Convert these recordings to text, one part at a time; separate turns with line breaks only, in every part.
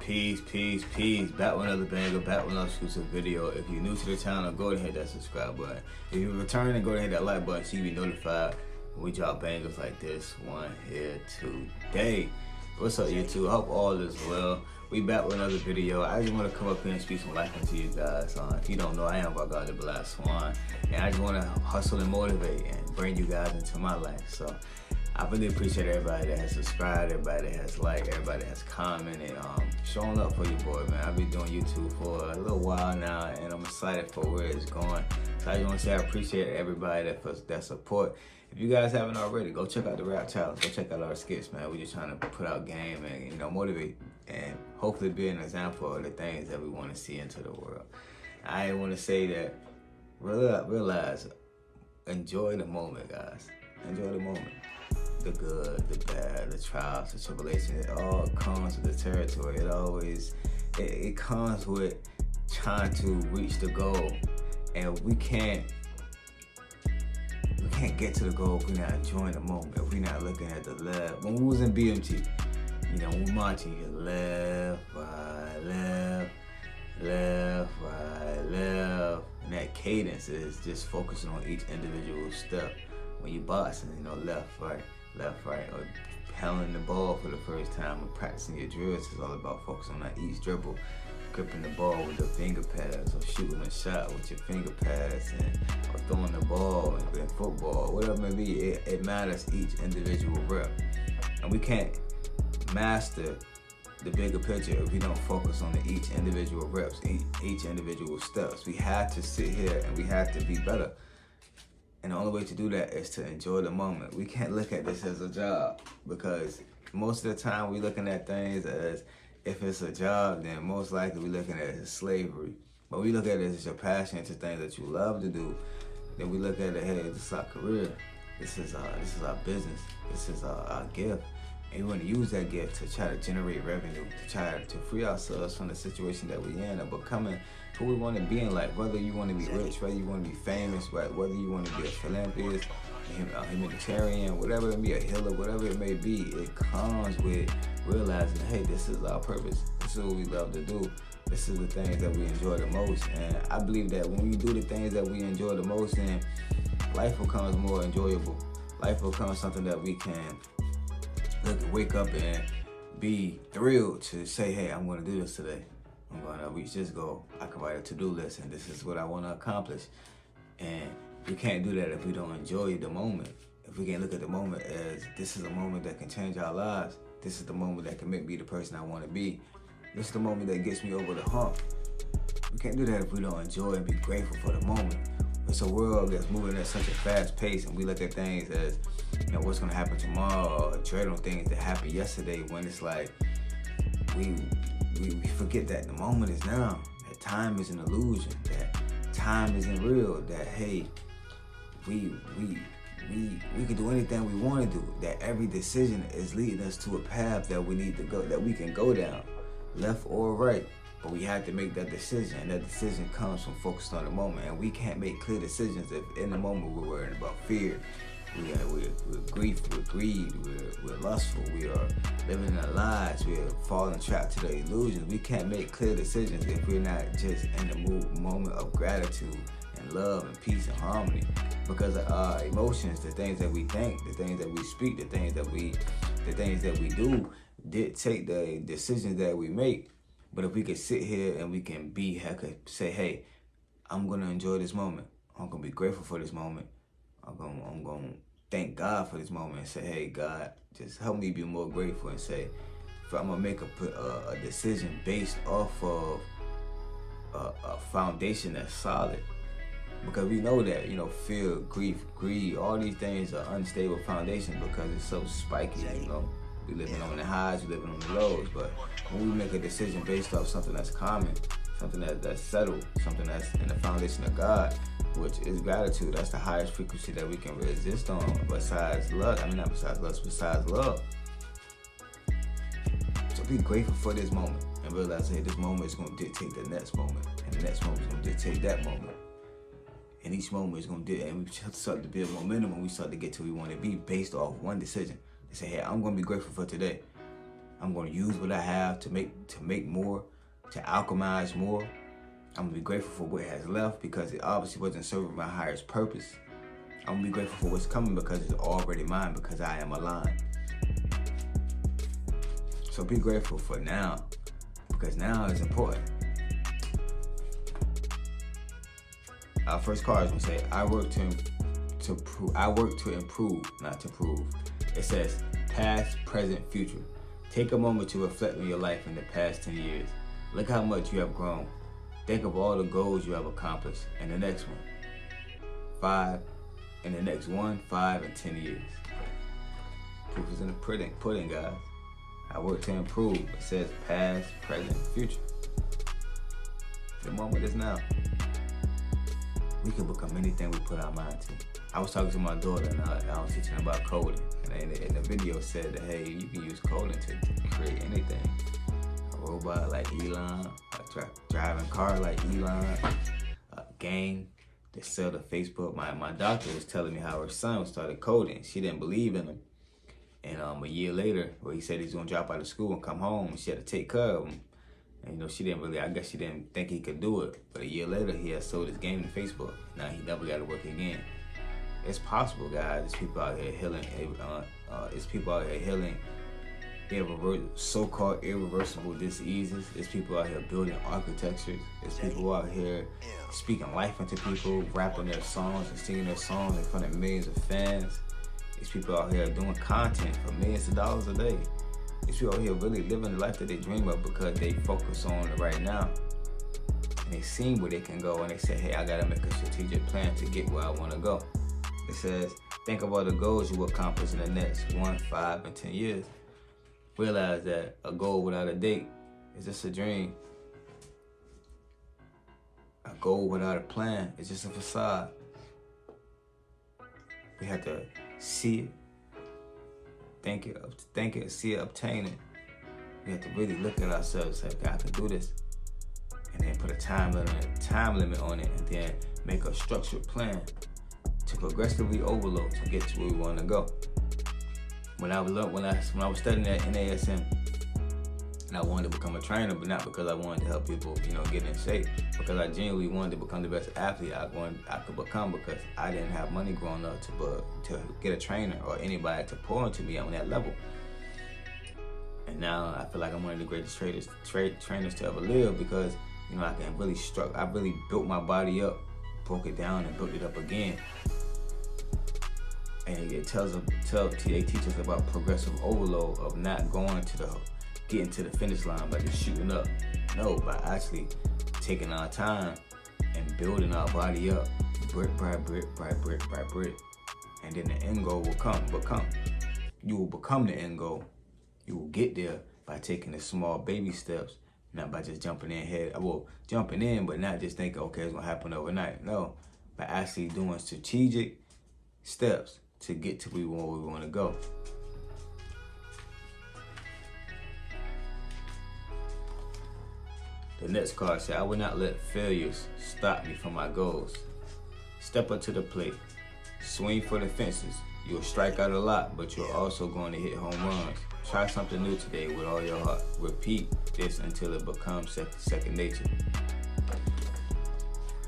Peace, peace, peace. Back with another banger, back with another exclusive video. If you're new to the channel, go ahead and hit that subscribe button. If you're returning, go ahead and hit that like button so you be notified when we drop bangers like this one here today. What's up, YouTube? Hope all is well. We back with another video. I just want to come up here and speak some life into you guys. If you don't know, I am God the Black Swan, and I just want to hustle and motivate and bring you guys into my life. So I really appreciate everybody that has subscribed, everybody that has liked, everybody that has commented, showing up for you, boy, man. I've been doing YouTube for a little while now, and I'm excited for where it's going. So I just want to say I appreciate everybody that support. If you guys haven't already, go check out the Rap Challenge. Go check out our skits, man. We're just trying to put out game and, motivate and hopefully be an example of the things that we want to see into the world. I want to say that realize, enjoy the moment, guys. Enjoy the moment. The good, the bad, the trials, the tribulations, it all comes with the territory. It comes with trying to reach the goal. And we can't get to the goal if we're not enjoying the moment, if we're not looking at the left. When we was in BMT, when we marching, left, right, left, left, right, left. And that cadence is just focusing on each individual step. When you boxing, left, right, or handling the ball for the first time, or practicing your drills, is all about focusing on each dribble, gripping the ball with the finger pads, or shooting a shot with your finger pads, or throwing the ball in football, whatever it may be. It matters each individual rep, and we can't master the bigger picture if we don't focus on each individual reps, each individual steps. We have to sit here and we have to be better. And the only way to do that is to enjoy the moment. We can't look at this as a job, because most of the time we're looking at things as if it's a job, then most likely we're looking at it as slavery. But we look at it as your passion, to things that you love to do. Then we look at it, hey, this is our career. This is our business. This is our gift. And we want to use that gift to try to generate revenue, to try to free ourselves from the situation that we're in, and becoming who we want to be in life. Whether you want to be rich, whether you want to be famous, whether you want to be a philanthropist, a humanitarian, whatever it may be, a healer, whatever it may be, it comes with realizing, hey, this is our purpose. This is what we love to do. This is the things that we enjoy the most. And I believe that when we do the things that we enjoy the most, then life becomes more enjoyable. Life becomes something that we can wake up and be thrilled to say, hey, I'm going to do this today. I'm going to reach this goal. I can write a to-do list, and this is what I want to accomplish. And we can't do that if we don't enjoy the moment. If we can't look at the moment as this is a moment that can change our lives. This is the moment that can make me the person I want to be. This is the moment that gets me over the hump. We can't do that if we don't enjoy and be grateful for the moment. It's a world that's moving at such a fast pace, and we look at things as, what's going to happen tomorrow, or dread on things that happened yesterday, when it's like we forget that the moment is now, that time is an illusion, that time isn't real, that, hey, we can do anything we want to do, that every decision is leading us to a path that we need to go, that we can go down, left or right. But we have to make that decision, and that decision comes from focused on the moment. And we can't make clear decisions if in the moment we're worried about fear, we're grief, we're greed, we're lustful, we are living our lives, we're falling trapped to the illusions. We can't make clear decisions if we're not just in the moment of gratitude and love and peace and harmony. Because our emotions, the things that we think, the things that we speak, the things that we do dictate the decisions that we make. But if we could sit here and we can say, hey, I'm going to enjoy this moment. I'm going to be grateful for this moment. I'm going to thank God for this moment and say, hey, God, just help me be more grateful, and say, I'm going to make a decision based off of a foundation that's solid. Because we know that, fear, grief, greed, all these things are unstable foundations because it's so spiky, We living on the highs, we living on the lows. But when we make a decision based off something that's common, something that's settled, something that's in the foundation of God, which is gratitude, that's the highest frequency that we can resist on besides love. Not besides lust, besides love. So be grateful for this moment and realize, hey, this moment is going to dictate the next moment, and the next moment is going to dictate that moment. And each moment is going to dictate, and we start to build momentum, and we start to get to where we want to be based off one decision. Say, hey, I'm going to be grateful for today. I'm gonna use what I have to make more, to alchemize more. I'm gonna be grateful for what has left because it obviously wasn't serving my highest purpose. I'm gonna be grateful for what's coming because it's already mine because I am aligned. So be grateful for now because now is important. Our first card is gonna say, I work to improve, not to prove. It says, past, present, future. Take a moment to reflect on your life in the past 10 years. Look how much you have grown. Think of all the goals you have accomplished in the next one. 5, in the next 1, 5, and 10 years. Proof is in the pudding, guys. I work to improve. It says past, present, future. The moment is now. We can become anything we put our mind to. I was talking to my daughter and I was teaching her about coding. And the video said that, hey, you can use coding to create anything. A robot like Elon, a driving car like Elon, a game to sell to Facebook. My doctor was telling me how her son started coding. She didn't believe in him. And a year later, he said he's gonna drop out of school and come home, and she had to take care of him. And she I guess she didn't think he could do it. But a year later, he had sold his game to Facebook. Now he never got to work again. It's possible, guys. There's people out here healing. So-called irreversible diseases. There's people out here building architectures. There's people out here speaking life into people, rapping their songs and singing their songs in front of millions of fans. There's people out here doing content for millions of dollars a day. These people out here really living the life that they dream of because they focus on it right now. And they see where they can go and they say, hey, I gotta make a strategic plan to get where I wanna go. It says, think of all the goals you will accomplish in the next 1, 5, and 10 years. Realize that a goal without a date is just a dream. A goal without a plan is just a facade. We have to see it, think it, see it, obtain it. We have to really look at ourselves and say, okay, I can do this. And then put a time limit on it, and then make a structured plan to progressively overload to get to where we want to go. When I was studying at NASM, and I wanted to become a trainer, but not because I wanted to help people, get in shape, because I genuinely wanted to become the best athlete I could become, because I didn't have money growing up to get a trainer or anybody to pour into me on that level. And now I feel like I'm one of the greatest trainers to ever live, because I can really I really built my body up, broke it down and built it up again. And they teach us about progressive overload, of not getting to the finish line by just shooting up. No, by actually taking our time and building our body up, brick by brick by brick by brick. And then the end goal will come. You will become the end goal. You will get there by taking the small baby steps, not by just jumping in, but not just thinking, okay, it's gonna happen overnight. No, by actually doing strategic steps to get to where we want to go. The next card says, I will not let failures stop me from my goals. Step up to the plate. Swing for the fences. You'll strike out a lot, but you're also going to hit home runs. Try something new today with all your heart. Repeat this until it becomes second nature.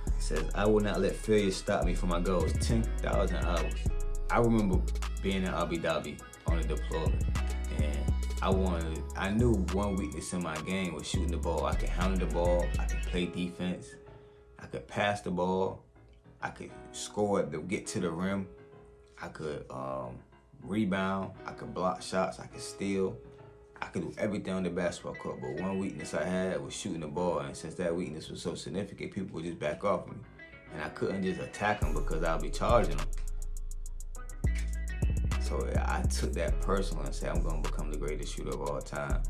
It says, I will not let failure stop me from my goals. 10,000 hours. I remember being in Abu Dhabi on a deployment, and I knew one weakness in my game was shooting the ball. I could handle the ball, I could play defense, I could pass the ball, I could score to get to the rim, I could rebound, I could block shots, I could steal, I could do everything on the basketball court. But one weakness I had was shooting the ball, and since that weakness was so significant, people would just back off me, and I couldn't just attack them because I'll be charging them. So I took that personal and said, I'm gonna become the greatest shooter of all time.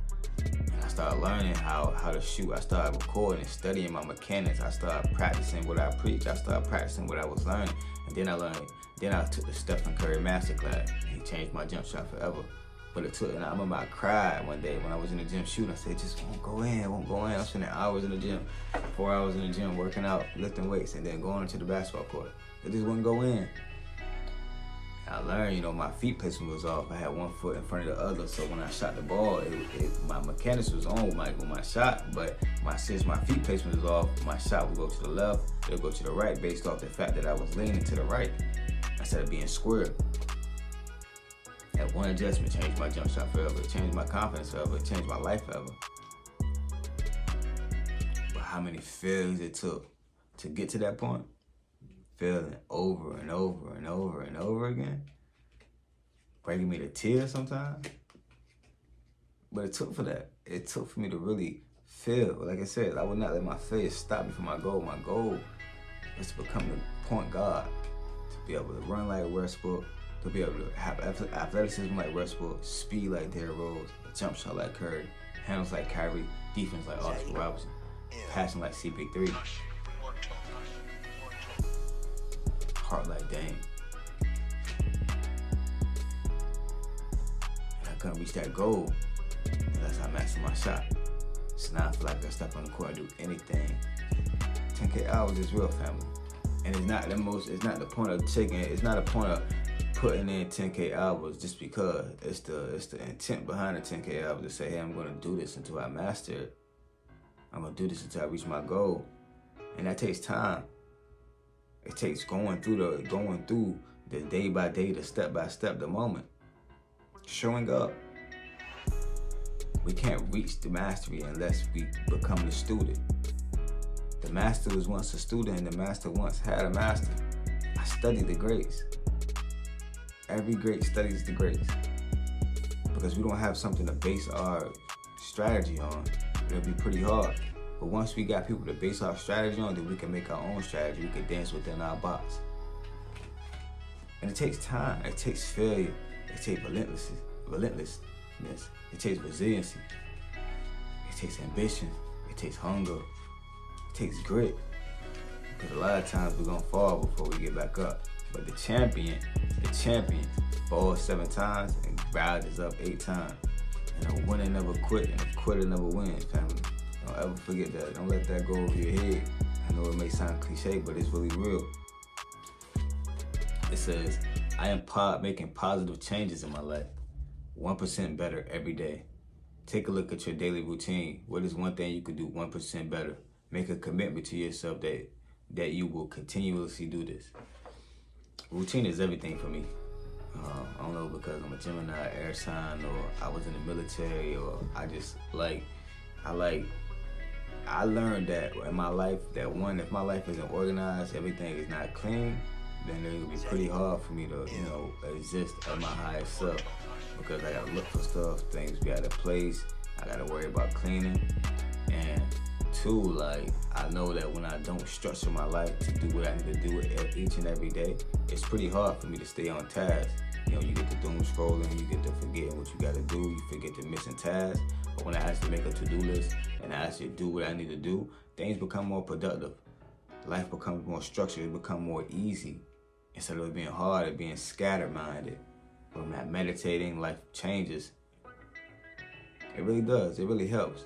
And I started learning how to shoot. I started recording, studying my mechanics. I started practicing what I preached. I started practicing what I was learning. And then I took the Stephen Curry Masterclass. He changed my jump shot forever. But and I remember I cried one day when I was in the gym shooting. I said, just won't go in. I'm spending hours in the gym, 4 hours in the gym, working out, lifting weights, and then going into the basketball court. It just wouldn't go in. I learned, my feet placement was off. I had one foot in front of the other, so when I shot the ball, my mechanics was on with my shot, but since my feet placement was off, my shot would go to the left, it would go to the right based off the fact that I was leaning to the right instead of being square. That one adjustment changed my jump shot forever. It changed my confidence forever. It changed my life forever. But how many failures it took to get to that point? Failing over and over and over and over again. Breaking me to tears sometimes. But it took for that. It took for me to really fail. Like I said, I would not let my failures stop me from my goal. My goal is to become the point guard. To be able to run like Westbrook. To be able to have athleticism like Westbrook. Speed like Derrick Rose. A jump shot like Curry. Handles like Kyrie. Defense like Oscar Robertson. Passing like CP3. Heart like Dame. And I couldn't reach that goal unless I mastered my shot. So now I feel like I step on the court and do anything. 10K hours is real, family. And it's not the point of taking it. It's not a point of putting in 10K hours just because. It's the intent behind the 10K hours to say, hey, I'm gonna do this until I master it. I'm gonna do this until I reach my goal. And that takes time. It takes going through the day by day, the step by step, the moment. Showing up. We can't reach the mastery unless we become the student. The master was once a student and the master once had a master. I studied the greats. Every great studies the greats. Because we don't have something to base our strategy on, it'll be pretty hard. But once we got people to base our strategy on, then we can make our own strategy. We can dance within our box. And it takes time. It takes failure. It takes relentlessness. It takes resiliency. It takes ambition. It takes hunger. It takes grit. Because a lot of times we're gonna fall before we get back up. But the champion falls 7 times and rises up 8 times. And a winner never quit, and a quitter never wins, family. Don't ever forget that. Don't let that go over your head. I know it may sound cliche, but it's really real. It says, I am making positive changes in my life. 1% better every day. Take a look at your daily routine. What is one thing you could do 1% better? Make a commitment to yourself that you will continuously do this. Routine is everything for me. I don't know, because I'm a Gemini, air sign, or I was in the military, or I learned that in my life that if my life isn't organized, everything is not clean, then it will be pretty hard for me to, exist at my highest self. Because I gotta look for stuff, things be out of place, I gotta worry about cleaning. And 2, I know that when I don't structure my life to do what I need to do each and every day, it's pretty hard for me to stay on task. You get the doom scrolling, you get to forgetting what you gotta do, you forget the missing tasks. But when I actually make a to-do list and I actually do what I need to do, things become more productive. Life becomes more structured, it becomes more easy. Instead of it being hard, it being scattered-minded. When I'm not meditating, life changes. It really does, it really helps.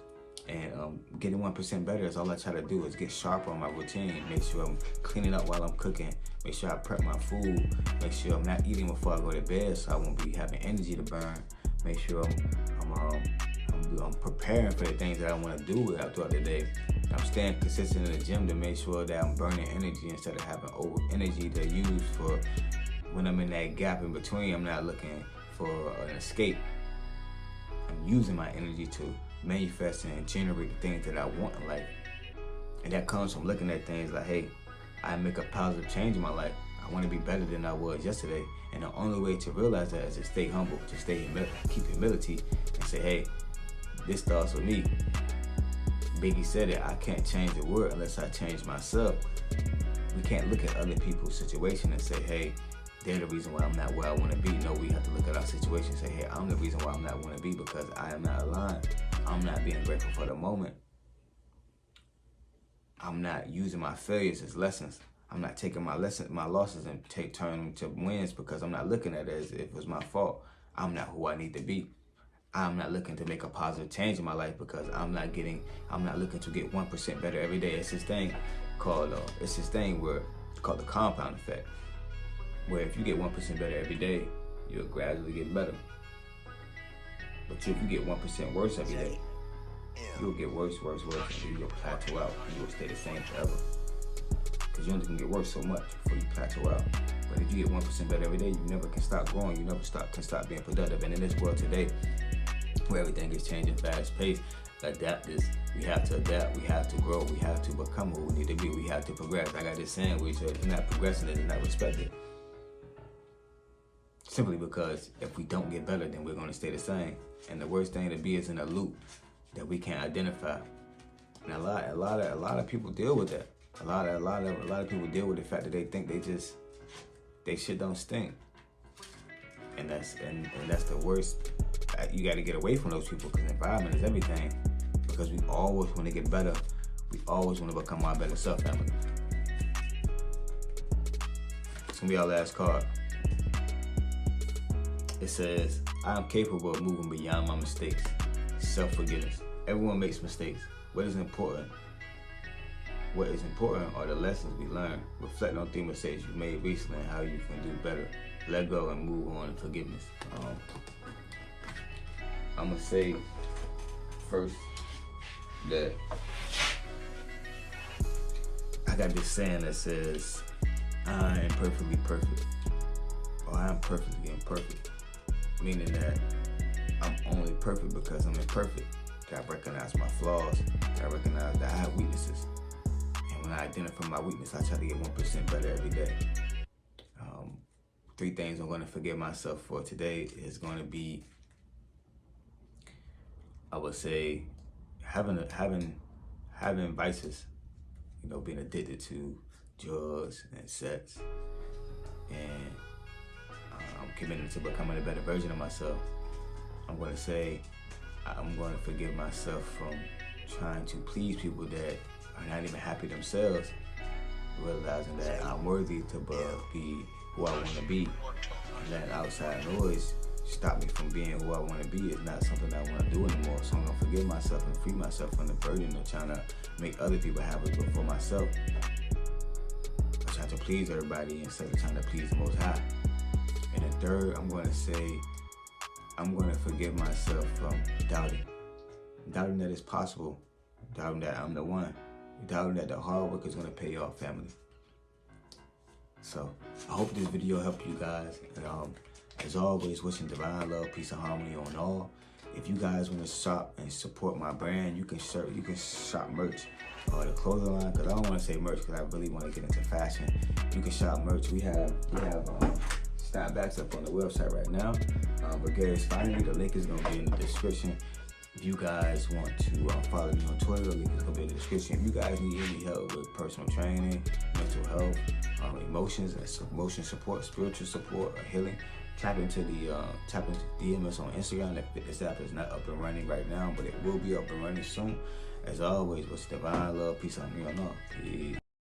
And getting 1% better is all I try to do, is get sharper on my routine. Make sure I'm cleaning up while I'm cooking. Make sure I prep my food. Make sure I'm not eating before I go to bed so I won't be having energy to burn. Make sure I'm preparing for the things that I want to do throughout the day. I'm staying consistent in the gym to make sure that I'm burning energy instead of having over energy to use for when I'm in that gap in between. I'm not looking for an escape. I'm using my energy to manifest and generate the things that I want in life. And that comes from looking at things like, hey, I make a positive change in my life. I want to be better than I was yesterday. And the only way to realize that is to stay humble, to keep humility and say, hey, this starts with me. Biggie said it, I can't change the world unless I change myself. We can't look at other people's situation and say, hey, they're the reason why I'm not where I want to be. No, we have to look at our situation and say, hey, I'm the reason why I'm not where I want to be, because I am not aligned. I'm not being grateful for the moment. I'm not using my failures as lessons. I'm not taking my losses and turning them to wins, because I'm not looking at it as if it was my fault. I'm not who I need to be. I'm not looking to make a positive change in my life because I'm not looking to get 1% better every day. It's this thing called the compound effect. Where if you get 1% better every day, you'll gradually get better. But if you get 1% worse every day, you'll get worse, and you'll plateau out, and you'll stay the same forever. Because you only can get worse so much before you plateau out. But if you get 1% better every day, you never can stop growing. You never can stop being productive. And in this world today, where everything is changing fast paced, we have to adapt, we have to grow, we have to become who we need to be, we have to progress. I got this saying where you say, if you're not progressing, then it's not respected. Simply because if we don't get better, then we're going to stay the same. And the worst thing to be is in a loop that we can't identify. And a lot of people deal with that. A lot of people deal with the fact that they think they shit don't stink. And that's the worst. You got to get away from those people, because the environment is everything. Because we always want to get better. We always want to become our better self, family. It's gonna be our last card. It says, I am capable of moving beyond my mistakes. Self-forgiveness. Everyone makes mistakes. What is important are the lessons we learn. Reflect on 3 mistakes you made recently and how you can do better. Let go and move on in forgiveness. I'm going to say first that I got this saying that says, I am perfectly perfect, or I am perfectly imperfect. Meaning that I'm only perfect because I'm imperfect. I recognize my flaws. I recognize that I have weaknesses. And when I identify my weakness, I try to get 1% better every day. 3 things I'm going to forgive myself for today is going to be, I would say, having vices. You know, being addicted to drugs and sex. And I'm committed to becoming a better version of myself. I'm going to say I'm going to forgive myself from trying to please people that are not even happy themselves, realizing that I'm worthy to be who I want to be, and that outside noise stop me from being who I want to be. It's not something I want to do anymore. So I'm going to forgive myself and free myself from the burden of trying to make other people happy before myself. I try to please everybody instead of trying to please the Most High. And then third, I'm going to say, I'm going to forgive myself from doubting that it's possible, doubting that I'm the one, doubting that the hard work is going to pay off, family. So I hope this video helped you guys. And as always, wishing divine love, peace, and harmony on all. If you guys want to shop and support my brand, you can shop merch. The clothing line, because I don't want to say merch because I really want to get into fashion. You can shop merch. We have snapbacks up on the website right now. Gregarious Finally, the link is going to be in the description. If you guys want to follow me on Twitter, the link is going to be in the description. If you guys need any help with personal training, mental health, emotions, emotion support, spiritual support, or healing, tap into DM us on Instagram. That fitness app is not up and running right now, but it will be up and running soon. As always, with divine love, peace, and harmony on all. Peace.